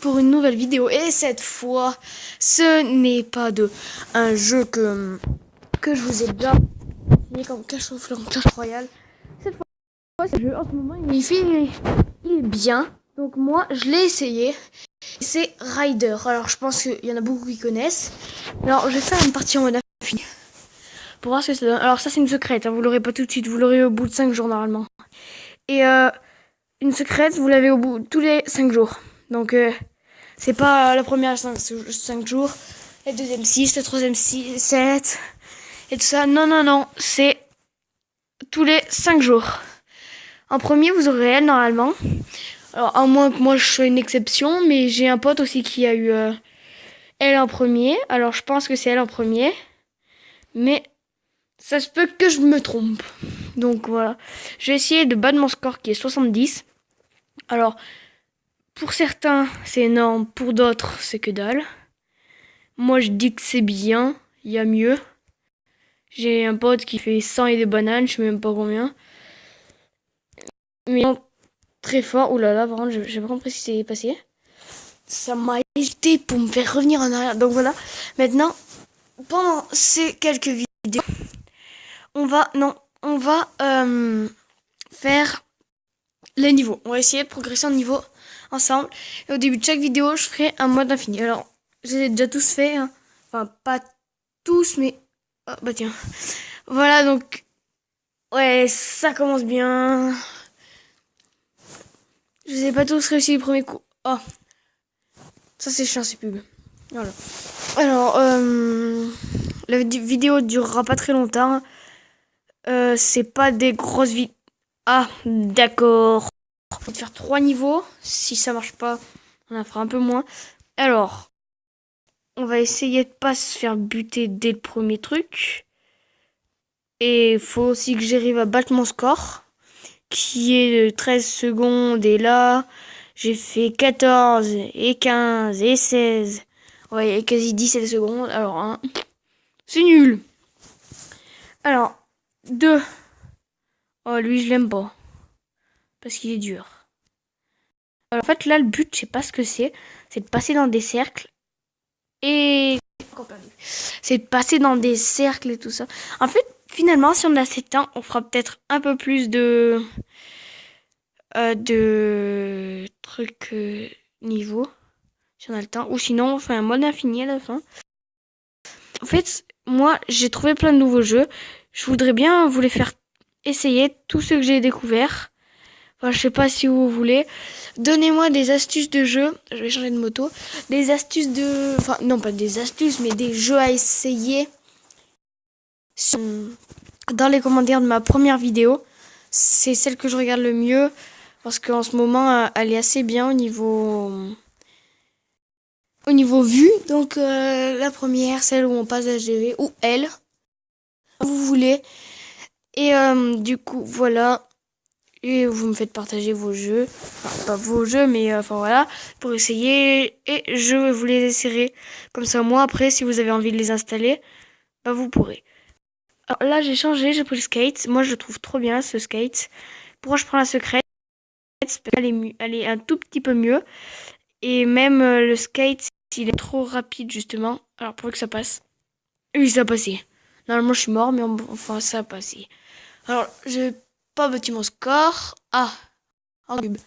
Pour une nouvelle vidéo, et cette fois ce n'est pas un jeu que je vous ai déjà enseigné comme Clash Royale. Cette fois ce jeu en ce moment il est bien, donc moi je l'ai essayé. C'est Rider. Alors je pense qu'il y en a beaucoup qui connaissent. Alors je vais faire une partie en mode infini pour voir ce que ça donne. Alors ça c'est une secrète, hein. Vous l'aurez pas tout de suite, vous l'aurez au bout de 5 jours normalement. Et une secrète vous l'avez au bout tous les 5 jours. Donc c'est pas la première 5 jours, la deuxième 6, la troisième 6, 7 et tout ça. Non, c'est tous les 5 jours. En premier, vous aurez elle normalement. Alors, à moins que moi je sois une exception, mais j'ai un pote aussi qui a eu elle en premier. Alors, je pense que c'est elle en premier. Mais ça se peut que je me trompe. Donc, voilà. Je vais essayer de battre mon score qui est 70. Alors, pour certains, c'est énorme. Pour d'autres, c'est que dalle. Moi, je dis que c'est bien. Il y a mieux. J'ai un pote qui fait 100 et des bananes. Je sais même pas combien. Mais très fort. Ouh là là, par contre, j'ai pas compris ce qui s'est passé. Ça m'a aidé pour me faire revenir en arrière. Donc voilà. Maintenant, pendant ces quelques vidéos, on va faire les niveaux. On va essayer de progresser en niveau ensemble. Et au début de chaque vidéo, je ferai un mode infini. Alors, je les ai déjà tous fait. Hein. Enfin, pas tous, mais... Oh, bah tiens. Voilà, donc... Ouais, ça commence bien. Je les ai pas tous réussi les premiers coups. Oh. Ça, c'est chiant, ces pubs. Voilà. Alors, la vidéo durera pas très longtemps. C'est pas des grosses vidéos. Ah, d'accord. On va faire 3 niveaux. Si ça marche pas, on en fera un peu moins. Alors, on va essayer de pas se faire buter dès le premier truc. Et il faut aussi que j'arrive à battre mon score, qui est de 13 secondes. Et là, j'ai fait 14 et 15 et 16. Ouais, et quasi 17 secondes. Alors, hein, c'est nul. Alors, 2. Oh, lui, je l'aime pas. Parce qu'il est dur. Alors, en fait, là, le but, je sais pas ce que c'est. C'est de passer dans des cercles. Et... C'est de passer dans des cercles et tout ça. En fait, finalement, si on a assez de temps, on fera peut-être un peu plus de trucs niveau. Si on a le temps. Ou sinon, on fait un mode infini à la fin. En fait, moi, j'ai trouvé plein de nouveaux jeux. Je voudrais bien vous les faire essayer, tous ceux que j'ai découverts. Enfin, je sais pas si vous voulez. Donnez-moi des astuces de jeu. Je vais changer de moto. Des astuces de... Enfin, non, pas des astuces, mais des jeux à essayer. Dans les commentaires de ma première vidéo. C'est celle que je regarde le mieux. Parce qu'en ce moment, elle est assez bien au niveau vue. Donc, la première, celle où on passe HDV. Ou elle. Vous voulez. Et du coup, voilà. Et vous me faites partager vos jeux. Enfin, pas vos jeux, mais enfin voilà. Pour essayer. Et je vous les essayerai. Comme ça, moi, après, si vous avez envie de les installer, bah vous pourrez. Alors là, j'ai changé. J'ai pris le skate. Moi, je le trouve trop bien, ce skate. Pourquoi je prends la secrète? Parce qu'elle est un tout petit peu mieux. Et même le skate, il est trop rapide, justement. Alors, pour que ça passe. Oui, ça a passé. Normalement, je suis mort, mais enfin, ça a passé. Alors, j'ai pas battu mon score. Ah, en pub.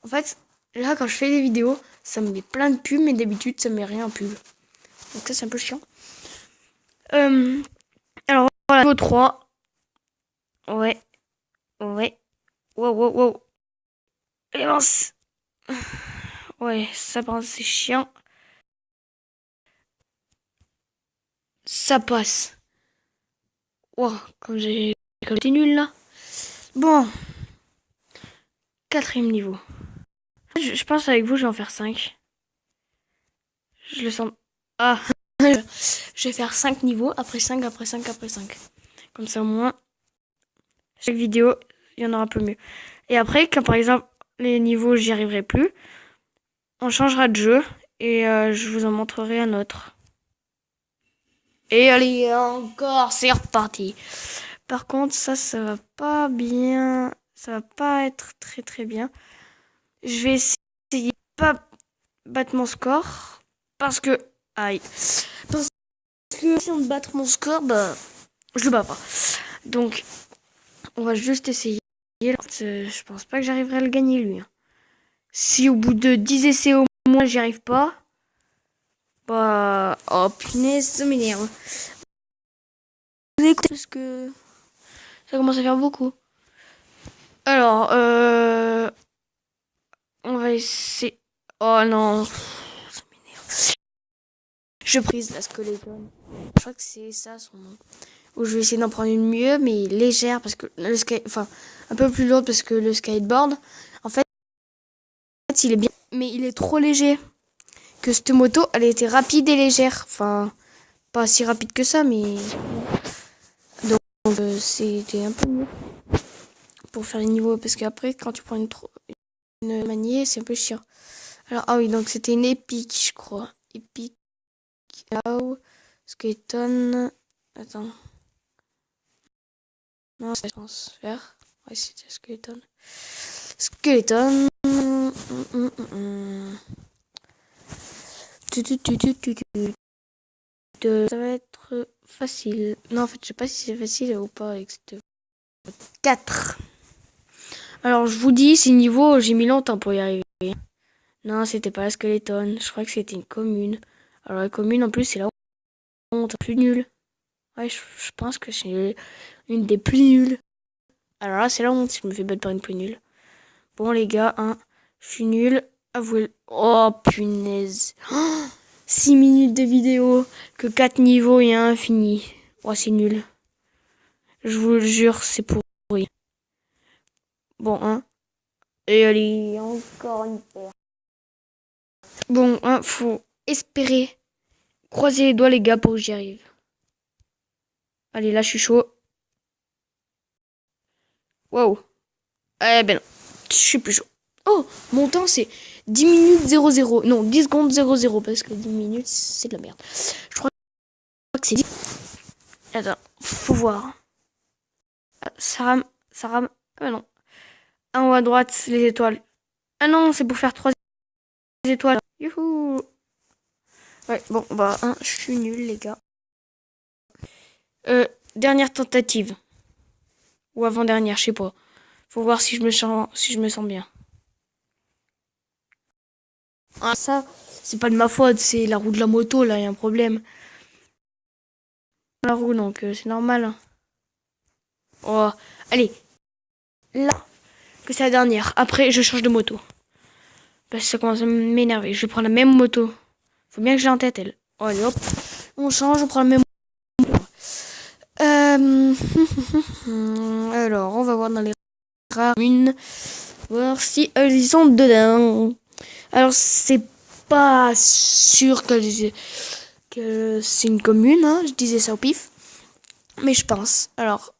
En fait, là, quand je fais des vidéos, ça me met plein de pubs, mais d'habitude, ça me met rien en pub. Donc ça, c'est un peu chiant. Alors, voilà, niveau 3. Ouais. Wow. Et mince. Ouais, ça, par contre, c'est chiant. Ça passe. Wow, comme j'étais nul, là. Bon. 4e niveau. Je pense avec vous, je vais en faire 5. Je le sens... Ah. Je vais faire 5 niveaux, après 5, après 5, après 5. Comme ça, au moins, chaque vidéo, il y en aura un peu mieux. Et après, quand par exemple, les niveaux, j'y arriverai plus, on changera de jeu et je vous en montrerai un autre. Et allez, encore, c'est reparti. Par contre, ça va pas bien. Ça va pas être très très bien. Je vais essayer de pas battre mon score. Parce que... Aïe. Parce que si on battre mon score, bah... Je le bats pas. Donc, on va juste essayer. Je pense pas que j'arriverai à le gagner, lui. Si au bout de 10 essais au moins, j'y arrive pas... Bah... Oh, punaise, ça m'énerve. Parce que... Ça commence à faire beaucoup. Alors, on va essayer... Oh non... Ça m'énerve. Je prise la Skeleton. Je crois que c'est ça son nom. Ou je vais essayer d'en prendre une mieux, mais légère, parce que le enfin, un peu plus lourde parce que le skateboard, en fait, il est bien, mais il est trop léger. Que cette moto, elle était rapide et légère. Enfin, pas si rapide que ça, mais donc c'était un peu mieux pour faire les niveaux, parce qu'après, quand tu prends une maniée, c'est un peu chiant. Alors, ah oui, donc c'était une épique, je crois. Épique. Oh, Skeleton. Attends. Non, c'est transfert. Ouais, c'était Skeleton. Skeleton. Ça va être facile. Non, en fait, je sais pas si c'est facile ou pas avec cette 4. Alors, je vous dis, ces niveaux, j'ai mis longtemps pour y arriver. Non, c'était pas la Skeleton. Je crois que c'était une commune. Alors, la commune, en plus, c'est la honte. Plus nulle. Ouais, je pense que c'est une des plus nulles. Alors là, c'est la honte si je me fais battre par une plus nulle. Bon, les gars, hein, je suis nul. Avouez. Oh, punaise. Oh, 6 minutes de vidéo. Que 4 niveaux et un infini. Oh, c'est nul. Je vous le jure, c'est pourri. Bon, hein. Et allez, encore une paire. Bon, hein, faut espérer. Croisez les doigts, les gars, pour que j'y arrive. Allez, là, je suis chaud. Wow. Eh ben non. Je suis plus chaud. Oh, mon temps, c'est 10 minutes 00. Non, 10 secondes 00, parce que 10 minutes, c'est de la merde. Je crois que c'est 10. Attends, faut voir. Ça rame, ça rame. Ah non. En haut à droite, les étoiles. Ah non, c'est pour faire 3 étoiles. Youhou. Ouais, bon, bah, je suis nul, les gars. Dernière tentative. Ou avant-dernière, je sais pas. Faut voir si je me sens bien. Ah, ça, c'est pas de ma faute, c'est la roue de la moto, là, y a un problème. La roue, donc c'est normal. Hein. Oh, allez. Là, que c'est la dernière. Après, je change de moto. Parce que ça commence à m'énerver. Je vais prendre la même moto. Faut bien que je l'ai en tête, elle. Oh, allez, hop. On change, on prend la même moto. Alors, on va voir dans les rares une. Voir si elles y sont dedans. Alors, c'est pas sûr que c'est une commune, hein. Je disais ça au pif. Mais je pense. Alors.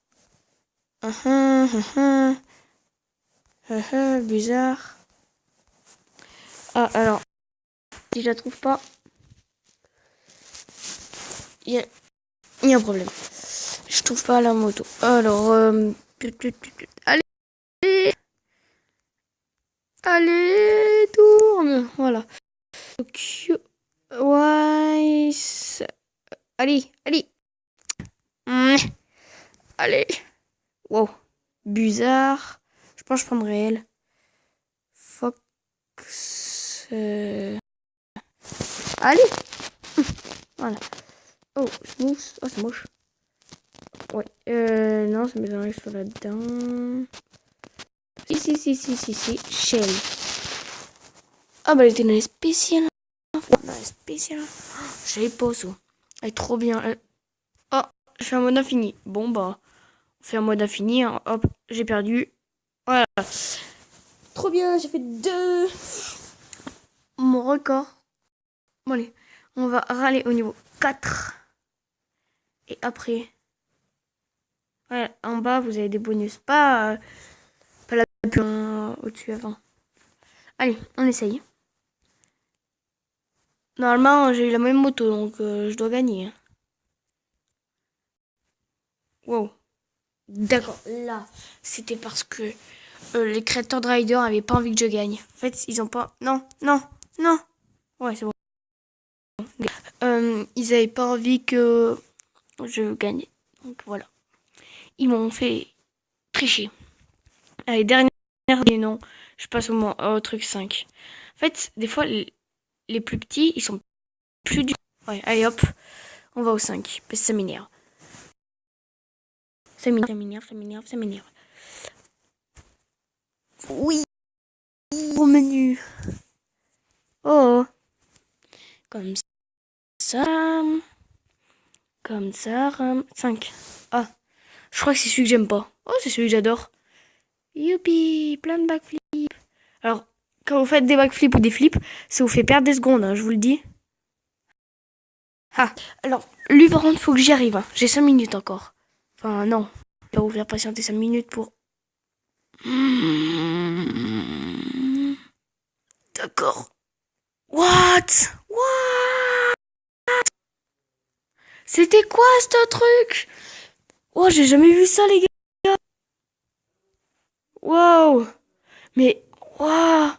Bizarre. Ah, alors. Si je la trouve pas. Il y a un problème. Je trouve pas la moto. Alors. Allez. Allez, tourne. Voilà. Ouais. Allez, allez. Allez. Wow. Bizarre. Je pense que je prendrai elle. Fox. Allez. Voilà. Oh, smooth. Oh, c'est moche. Ouais. Non, ça m'étonnerait que je sois là-dedans. Si. Shell. Ah, bah, elle était dans les spéciales. Dans les spéciales. Je savais pas ça. Elle est trop bien. Oh, je fais un mode infini. Bon, bah. On fait un mode infini. Hein. Hop, j'ai perdu. Voilà. Trop bien, j'ai fait 2. Mon record. Bon, allez. On va râler au niveau 4. Et après. Ouais, en bas, vous avez des bonus. Pas la plus au-dessus avant. Allez, on essaye. Normalement, j'ai eu la même moto, donc je dois gagner. Hein. Wow. D'accord, là, c'était parce que les créateurs de Rider n'avaient pas envie que je gagne. En fait, ils ont pas... Non. Ils avaient pas envie que je gagne. Donc voilà. Ils m'ont fait tricher. Allez, dernière. Et non, je passe au truc 5. En fait, des fois, les plus petits, ils sont plus durs. Ouais, allez hop, on va au 5. Parce que ça m'énerve. Ça m'énerve. Oui, au menu. Oh, comme ça. Comme ça. 5. Ah, je crois que c'est celui que j'aime pas. Oh, c'est celui que j'adore. Youpi, plein de backflips. Alors, quand vous faites des backflips ou des flips, ça vous fait perdre des secondes, hein, je vous le dis. Ah, alors, lui par contre, faut que j'y arrive. Hein. J'ai 5 minutes encore. Enfin, non. Je vais vous faire patienter 5 minutes pour... D'accord. What? C'était quoi ce truc? Oh, j'ai jamais vu ça, les gars. Wow. Mais, wow.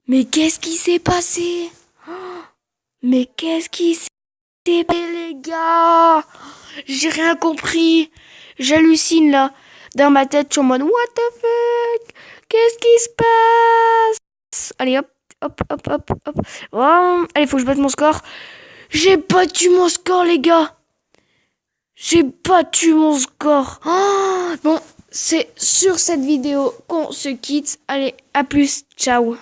Mais qu'est-ce qui s'est passé? Mais qu'est-ce qui s'est passé, les gars? J'ai rien compris. J'hallucine là. Dans ma tête, je suis en mode what the fuck? Qu'est-ce qui se passe? Allez hop, hop. Oh, allez, faut que je batte mon score. J'ai battu mon score, les gars. J'ai battu mon score. Oh, bon, c'est sur cette vidéo qu'on se quitte. Allez, à plus. Ciao.